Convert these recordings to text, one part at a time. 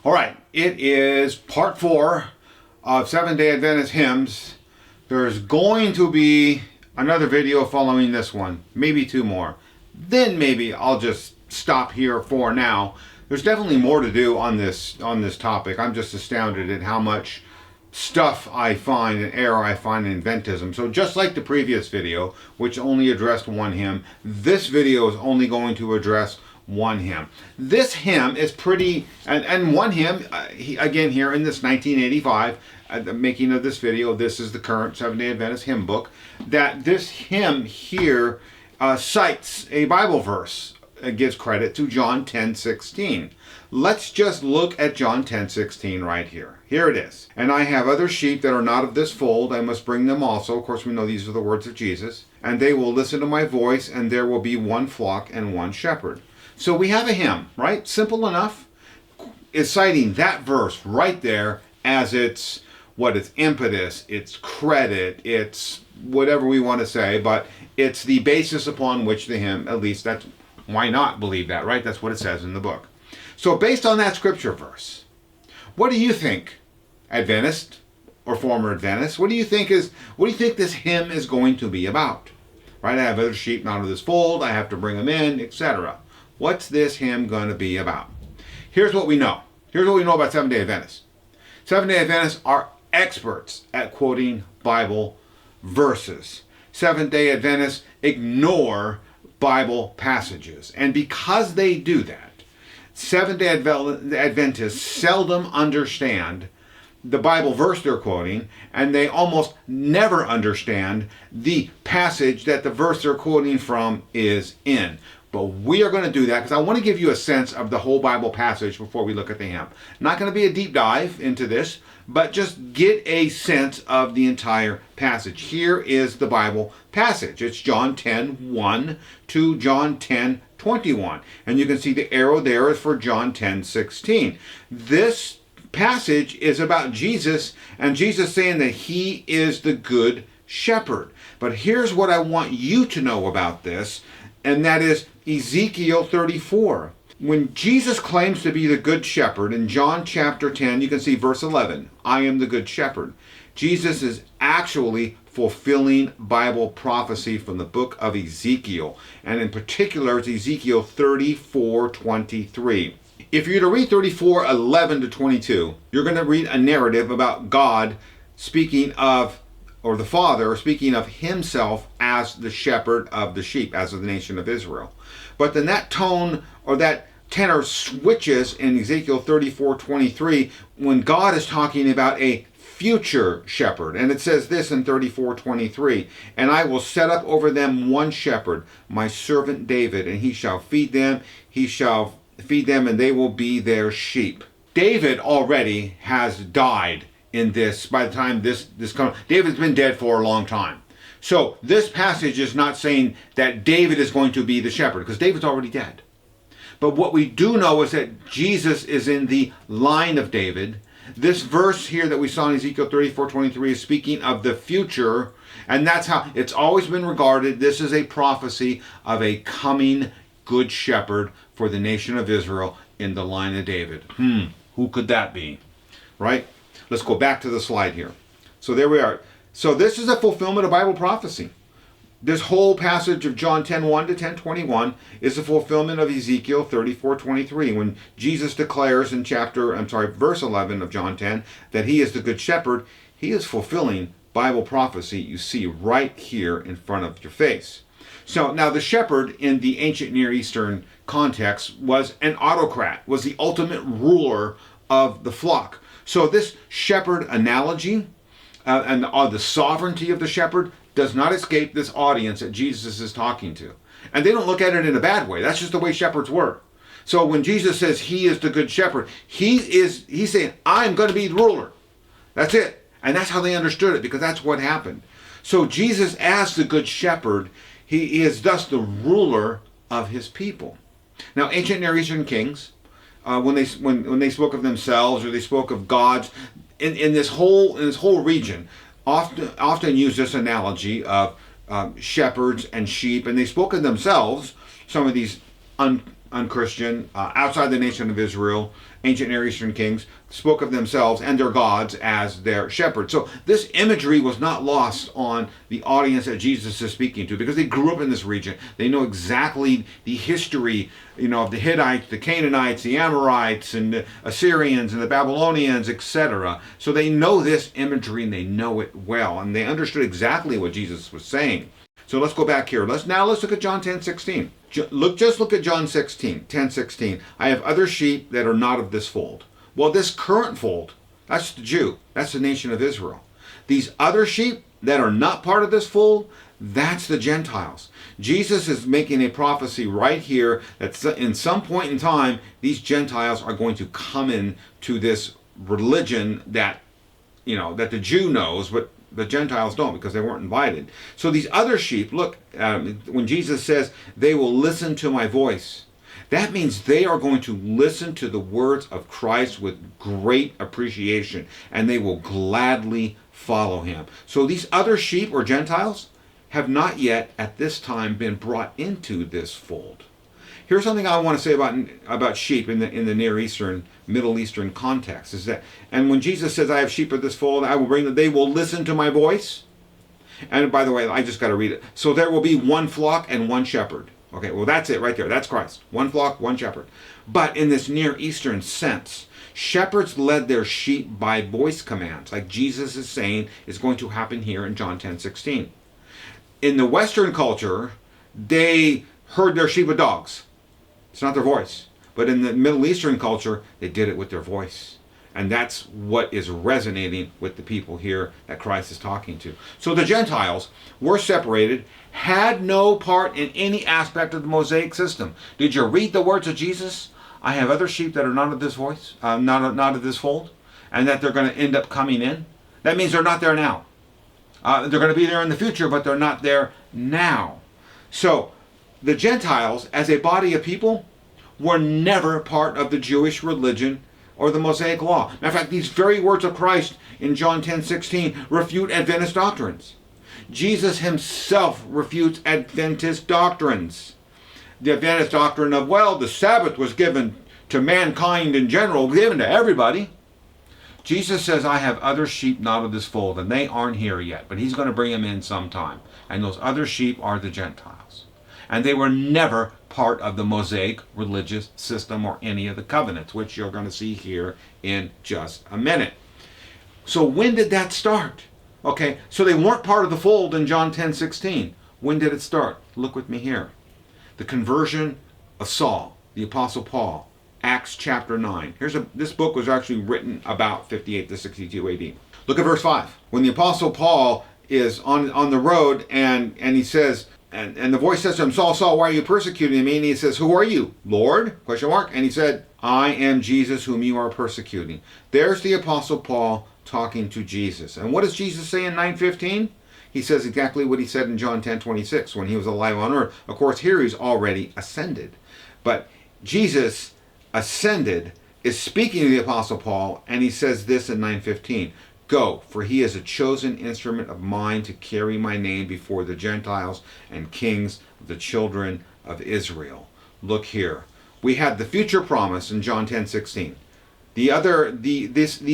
All right, it is part 4 of Seventh-day Adventist hymns. There's going to be another video following this one, maybe 2 more. Then maybe I'll just stop here for now. There's definitely more to do on this topic. I'm just astounded at how much stuff I find and error I find in Adventism. So just like the previous video, which only addressed one hymn, this video is only going to address one hymn. This hymn is pretty, and one hymn, again here in this 1985, the making of this video, this is the current Seventh-day Adventist hymn book, that this hymn here cites a Bible verse. It gives credit to John 10:16. Let's just look at John 10:16 right here. Here it is. And I have other sheep that are not of this fold. I must bring them also. Of course, we know these are the words of Jesus. And they will listen to my voice, and there will be one flock and one shepherd. So we have a hymn, right? Simple enough. It's citing that verse right there as its impetus, its credit, its whatever we want to say, but it's the basis upon which the hymn, at least that's, why not believe that, right? That's what it says in the book. So based on that scripture verse, what do you think, Adventist or former Adventist? What do you think this hymn is going to be about? Right? I have other sheep not of this fold. I have to bring them in, etc. What's this hymn going to be about? Here's what we know. Here's what we know about Seventh-day Adventists. Seventh-day Adventists are experts at quoting Bible verses. Seventh-day Adventists ignore Bible passages. And because they do that, Seventh-day Adventists seldom understand the Bible verse they're quoting, and they almost never understand the passage that the verse they're quoting from is in. But we are going to do that because I want to give you a sense of the whole Bible passage before we look at the hymn. Not going to be a deep dive into this, but just get a sense of the entire passage. Here is the Bible passage. It's John 10:1 to John 10:21. And you can see the arrow there is for John 10:16. This passage is about Jesus, and Jesus saying that he is the good shepherd. But here's what I want you to know about this, and that is Ezekiel 34. When Jesus claims to be the good shepherd in John chapter 10, you can see verse 11, I am the good shepherd. Jesus is actually fulfilling Bible prophecy from the book of Ezekiel, and in particular it's Ezekiel 34:23. If you're to read 34:11 to 22, you're going to read a narrative about God speaking of, or the Father speaking of himself as the shepherd of the sheep, as of the nation of Israel. But then that tone, or that tenor, switches in Ezekiel 34:23 when God is talking about a future shepherd. And it says this in 34:23, and I will set up over them one shepherd, my servant David, and he shall feed them, and they will be their sheep. David already has died in this, by the time this comes. David's been dead for a long time. So this passage is not saying that David is going to be the shepherd, because David's already dead. But what we do know is that Jesus is in the line of David. This verse here that we saw in Ezekiel 34:23 is speaking of the future, and that's how it's always been regarded. This is a prophecy of a coming good shepherd for the nation of Israel in the line of David. Who could that be? Right? Let's go back to the slide here. So there we are. So this is a fulfillment of Bible prophecy. This whole passage of John 10:1 to 10:21 is a fulfillment of Ezekiel 34:23 when Jesus declares in verse 11 of John 10 that he is the good shepherd. He is fulfilling Bible prophecy you see right here in front of your face. So now the shepherd in the ancient Near Eastern context was an autocrat, was the ultimate ruler of the flock. So this shepherd analogy and the sovereignty of the shepherd does not escape this audience that Jesus is talking to. And they don't look at it in a bad way. That's just the way shepherds were. So when Jesus says he is the good shepherd, he's saying, I'm going to be the ruler. That's it. And that's how they understood it, because that's what happened. So Jesus, as the good shepherd, he is thus the ruler of his people. Now, ancient Near Eastern kings, when they spoke of themselves or they spoke of gods, in this whole region, often use this analogy of shepherds and sheep, and they spoke of themselves, some of these unchristian, outside the nation of Israel, ancient Near Eastern kings spoke of themselves and their gods as their shepherds. So this imagery was not lost on the audience that Jesus is speaking to, because they grew up in this region. They know exactly the history, of the Hittites, the Canaanites, the Amorites, and the Assyrians, and the Babylonians, etc. So they know this imagery, and they know it well, and they understood exactly what Jesus was saying. So let's go back here. Let's look at John 10:16. Just look at John 10:16. I have other sheep that are not of this fold. Well, this current fold, that's the Jew. That's the nation of Israel. These other sheep that are not part of this fold, that's the Gentiles. Jesus is making a prophecy right here that in some point in time, these Gentiles are going to come in to this religion that, that the Jew knows, but the Gentiles don't, because they weren't invited. So these other sheep, look, when Jesus says, they will listen to my voice, that means they are going to listen to the words of Christ with great appreciation, and they will gladly follow him. So these other sheep or Gentiles have not yet at this time been brought into this fold. Here's something I want to say about sheep in the Near Eastern, Middle Eastern context, is that, and when Jesus says, I have sheep of this fold, I will bring them, they will listen to my voice. And by the way, I just got to read it. So there will be one flock and one shepherd. Okay, well that's it right there. That's Christ. One flock, one shepherd. But in this Near Eastern sense, shepherds led their sheep by voice commands, like Jesus is saying is going to happen here in John 10:16. In the Western culture, they herd their sheep with dogs. It's not their voice. But in the Middle Eastern culture, they did it with their voice. And that's what is resonating with the people here that Christ is talking to. So the Gentiles were separated, had no part in any aspect of the Mosaic system. Did you read the words of Jesus? I have other sheep that are not of this voice, not of this fold, and that they're going to end up coming in. That means they're not there now. They're going to be there in the future, but they're not there now. So the Gentiles, as a body of people, were never part of the Jewish religion or the Mosaic law. Matter of fact, these very words of Christ in John 10:16 refute Adventist doctrines. Jesus himself refutes Adventist doctrines. The Adventist doctrine of, the Sabbath was given to mankind in general, given to everybody. Jesus says, I have other sheep not of this fold, and they aren't here yet, but he's going to bring them in sometime. And those other sheep are the Gentiles. And they were never part of the Mosaic religious system or any of the covenants, which you're going to see here in just a minute. So when did that start? Okay, so they weren't part of the fold in John 10:16. When did it start? Look with me here. The conversion of Saul, the Apostle Paul, Acts chapter 9. This book was actually written about 58 to 62 AD. Look at verse 5. When the Apostle Paul is on the road and he says, and the voice says to him, Saul, Saul, why are you persecuting me? And he says, who are you? Lord? ? And he said, I am Jesus whom you are persecuting. There's the Apostle Paul talking to Jesus. And what does Jesus say in 9:15? He says exactly what he said in John 10:26 when he was alive on earth. Of course, here he's already ascended. But Jesus ascended is speaking to the Apostle Paul, and he says this in 9:15. Go, for he is a chosen instrument of mine to carry my name before the Gentiles and kings of the children of Israel. Look here. We had the future promise in John 10:16. These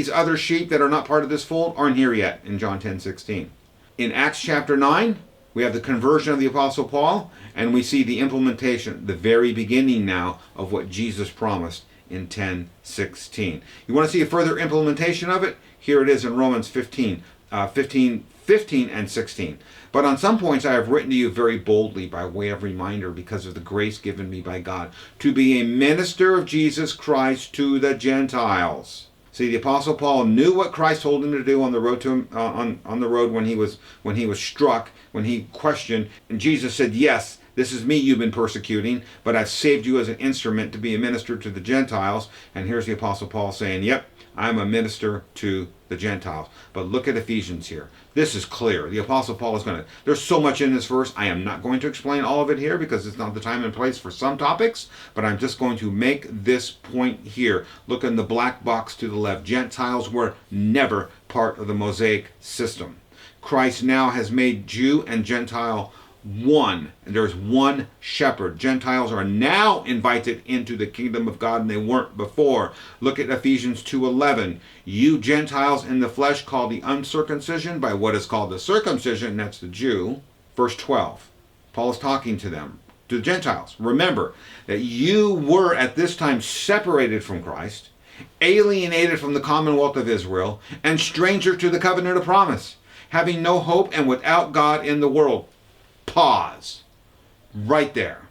other sheep that are not part of this fold aren't here yet in John 10:16. In Acts chapter 9, we have the conversion of the Apostle Paul, and we see the implementation, the very beginning now of what Jesus promised in 10:16. You want to see a further implementation of it? Here it is in Romans 15 and 16. But on some points I have written to you very boldly by way of reminder, because of the grace given me by God, to be a minister of Jesus Christ to the Gentiles. See, the Apostle Paul knew what Christ told him to do on the road to him, on the road when he was struck, when he questioned, and Jesus said, yes, this is me you've been persecuting, but I've saved you as an instrument to be a minister to the Gentiles. And here's the Apostle Paul saying, yep, I'm a minister to the Gentiles. But look at Ephesians here. This is clear. The Apostle Paul is there's so much in this verse. I am not going to explain all of it here because it's not the time and place for some topics, but I'm just going to make this point here. Look in the black box to the left. Gentiles were never part of the Mosaic system. Christ now has made Jew and Gentile one. And there's one shepherd. Gentiles are now invited into the kingdom of God, and they weren't before. Look at Ephesians 2:11. You Gentiles in the flesh called the uncircumcision by what is called the circumcision, and that's the Jew. Verse 12. Paul is talking to them, to the Gentiles. Remember that you were at this time separated from Christ, alienated from the commonwealth of Israel, and stranger to the covenant of promise, having no hope and without God in the world. Pause. Right there.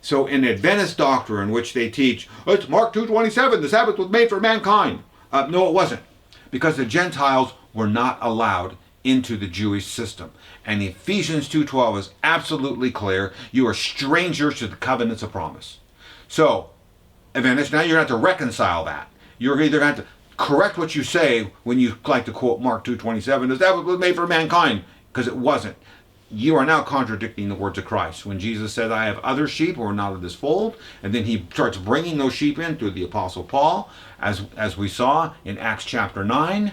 So in Adventist doctrine, which they teach, it's Mark 2:27, the Sabbath was made for mankind. No, it wasn't. Because the Gentiles were not allowed into the Jewish system. And Ephesians 2:12 is absolutely clear. You are strangers to the covenants of promise. So, Adventists, now you're going to have to reconcile that. You're either going to have to correct what you say when you like to quote Mark 2:27, the Sabbath was made for mankind, because it wasn't. You are now contradicting the words of Christ. When Jesus said, I have other sheep who are not of this fold, and then he starts bringing those sheep in through the Apostle Paul, as we saw in Acts chapter 9,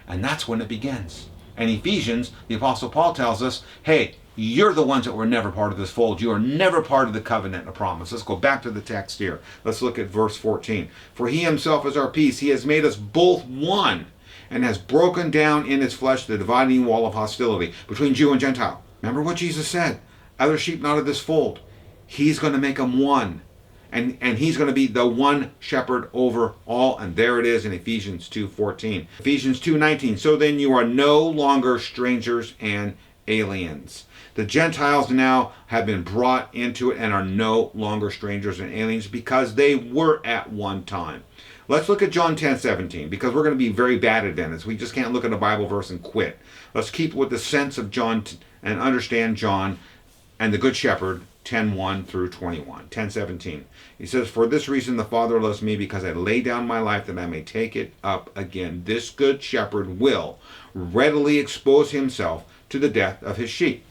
and that's when it begins. And Ephesians, the Apostle Paul tells us, hey, you're the ones that were never part of this fold. You are never part of the covenant of promise. Let's go back to the text here. Let's look at verse 14. For he himself is our peace. He has made us both one, and has broken down in his flesh the dividing wall of hostility between Jew and Gentile. Remember what Jesus said. Other sheep not of this fold. He's going to make them one. And he's going to be the one shepherd over all. And there it is in Ephesians 2:14. Ephesians 2:19. So then you are no longer strangers and aliens. The Gentiles now have been brought into it and are no longer strangers and aliens because they were at one time. Let's look at John 10:17, because we're going to be very bad Adventists. We just can't look at a Bible verse and quit. Let's keep with the sense of John and understand John and the Good Shepherd 10:1 through 21. 10:17. He says, for this reason the Father loves me, because I lay down my life that I may take it up again. This Good Shepherd will readily expose himself to the death of his sheep.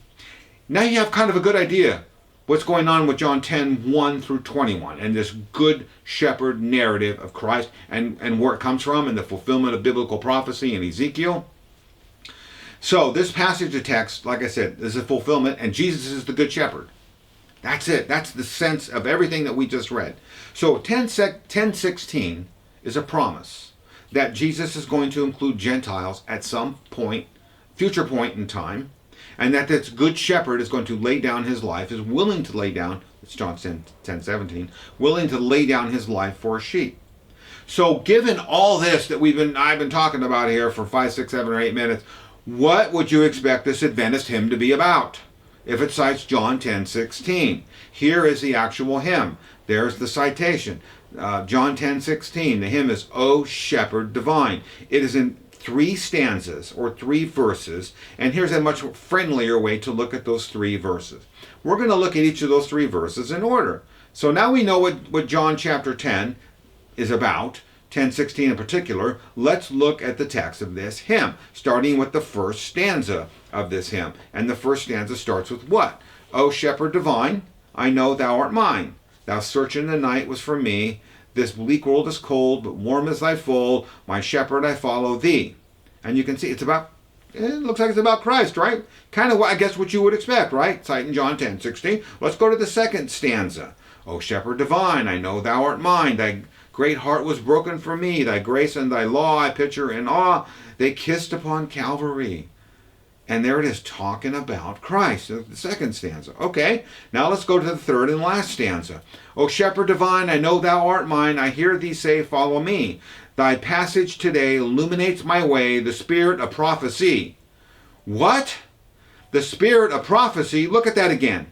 Now you have kind of a good idea what's going on with John 10:1 through 21 and this Good Shepherd narrative of Christ and where it comes from and the fulfillment of biblical prophecy in Ezekiel. So this passage of text, like I said, is a fulfillment, and Jesus is the Good Shepherd. That's it. That's the sense of everything that we just read. So 10:16 is a promise that Jesus is going to include Gentiles at some point, future point in time, and that this Good Shepherd is going to lay down his life, is willing to lay down, it's John 10:17, willing to lay down his life for a sheep. So given all this that I've been talking about here for 5, 6, 7, or 8 minutes, what would you expect this Adventist hymn to be about? If it cites John 10:16. Here is the actual hymn. There's the citation. John 10:16. The hymn is, O Shepherd Divine. It is in 3 stanzas or 3 verses, and here's a much friendlier way to look at those 3 verses. We're going to look at each of those 3 verses in order. So now we know what John chapter 10 is about, 10:16 in particular. Let's look at the text of this hymn, starting with the first stanza of this hymn. And the first stanza starts with what? O Shepherd Divine, I know thou art mine. Thou search in the night was for me. This bleak world is cold, but warm is thy fold. My shepherd, I follow thee. And you can see it looks like it's about Christ, right? Kind of, I guess, what you would expect, right? Citing John 10:16. Let's go to the second stanza. O Shepherd Divine, I know thou art mine. Thy great heart was broken for me. Thy grace and thy law I picture in awe. They kissed upon Calvary. And there it is, talking about Christ, the second stanza. Okay, now let's go to the third and last stanza. O Shepherd Divine, I know thou art mine. I hear thee say, follow me. Thy passage today illuminates my way, the spirit of prophecy. What? The spirit of prophecy? Look at that again.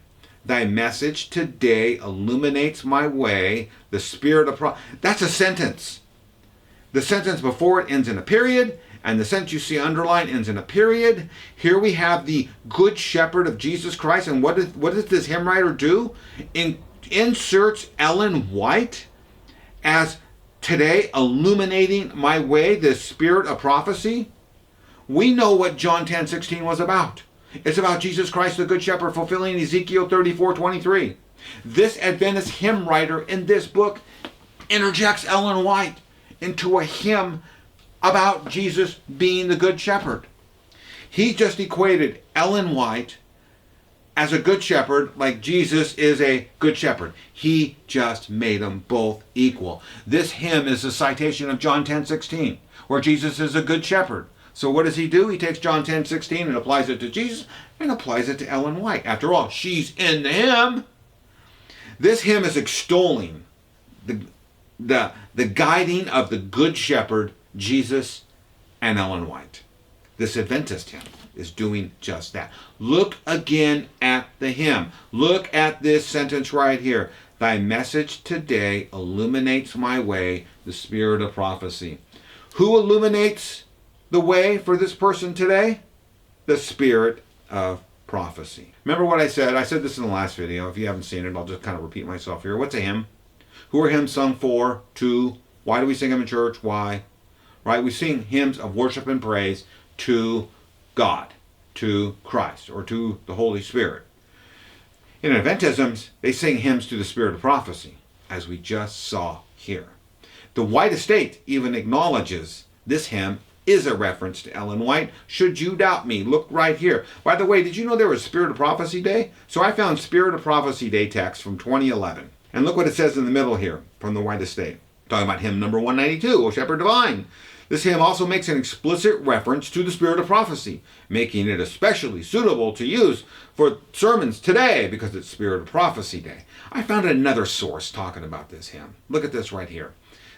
Thy message today illuminates my way, the spirit of prophecy. That's a sentence. The sentence before it ends in a period, and the sentence you see underlined ends in a period. Here we have the Good Shepherd of Jesus Christ. And what does this hymn writer do? Inserts Ellen White as today illuminating my way, the spirit of prophecy. We know what John 10:16 was about. It's about Jesus Christ, the Good Shepherd, fulfilling Ezekiel 34:23. This Adventist hymn writer in this book interjects Ellen White into a hymn about Jesus being the Good Shepherd. He just equated Ellen White as a good shepherd, like Jesus is a good shepherd. He just made them both equal. This hymn is a citation of John 10:16, where Jesus is a good shepherd. So what does he do? He takes John 10:16 and applies it to Jesus and applies it to Ellen White. After all, she's in the hymn. This hymn is extolling the guiding of the good shepherd, Jesus and Ellen White. This Adventist hymn is doing just that. Look again at the hymn. Look at this sentence right here. Thy message today illuminates my way, the spirit of prophecy. Who illuminates the way for this person today? The spirit of prophecy. Remember what I said? I said this in the last video. If you haven't seen it, I'll just kind of repeat myself here. What's a hymn? Who are hymns sung for? To? Why do we sing them in church? Why? Right? We sing hymns of worship and praise to God, to Christ, or to the Holy Spirit. In Adventism, they sing hymns to the spirit of prophecy, as we just saw here. The White Estate even acknowledges this hymn is a reference to Ellen White. Should you doubt me, look right here. By the way, did you know there was Spirit of Prophecy Day? So I found Spirit of Prophecy Day text from 2011. And look what it says in the middle here from the White Estate. Talking about hymn number 192, O Shepherd Divine. This hymn also makes an explicit reference to the spirit of prophecy, making it especially suitable to use for sermons today because it's Spirit of Prophecy Day. I found another source talking about this hymn. Look at this right here.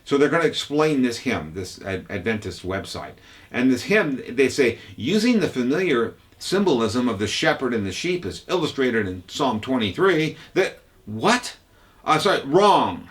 So they're going to explain this hymn, this Adventist website. And this hymn, they say, using the familiar symbolism of the shepherd and the sheep is illustrated in Psalm 23. That, what? Wrong.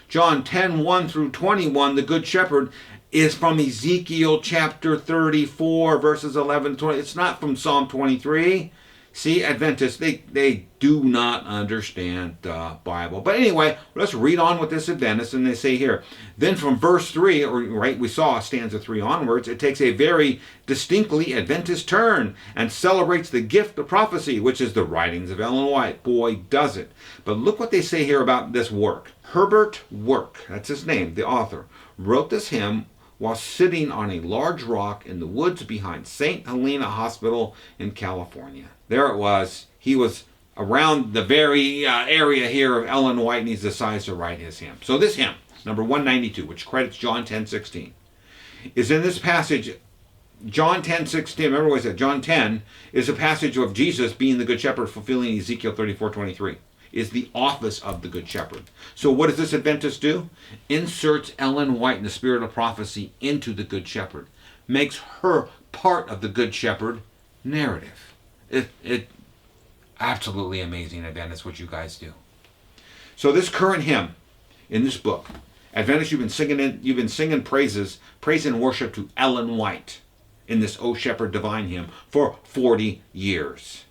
John 10:1 through 21, the Good Shepherd, is from Ezekiel chapter 34, verses 11 to 20. It's not from Psalm 23. See, Adventists, they do not understand the Bible. But anyway, let's read on with this Adventist, and they say here, then from verse 3, or right, we saw stanza 3 onwards, it takes a very distinctly Adventist turn and celebrates the gift of prophecy, which is the writings of Ellen White. Boy, does it. But look what they say here about this work. Herbert Work, that's his name, the author, wrote this hymn while sitting on a large rock in the woods behind St. Helena Hospital in California. There it was. He was around the very area here of Ellen White, and he decides to write his hymn. So this hymn, number 192, which credits John 10:16, is in this passage. John 10:16, remember what I said, John 10 is a passage of Jesus being the Good Shepherd, fulfilling Ezekiel 34:23. Is the office of the Good Shepherd. So what does this Adventist do? Inserts Ellen White and the spirit of prophecy into the Good Shepherd. Makes her part of the Good Shepherd narrative. It absolutely amazing, Adventist, what you guys do. So this current hymn in this book, Adventist, you've been singing praise and worship to Ellen White in this O Shepherd Divine hymn for 40 years.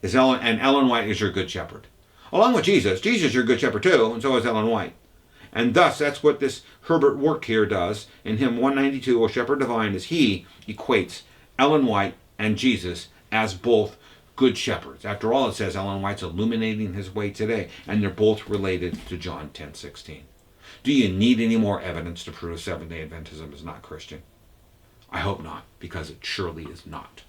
Ellen White is your good shepherd. Along with Jesus. Jesus is your good shepherd too, and so is Ellen White. And thus, that's what this Herbert Work here does in hymn 192, O Shepherd Divine, is he equates Ellen White and Jesus as both good shepherds. After all, it says Ellen White's illuminating his way today, and they're both related to John 10:16. Do you need any more evidence to prove Seventh-day Adventism is not Christian? I hope not, because it surely is not.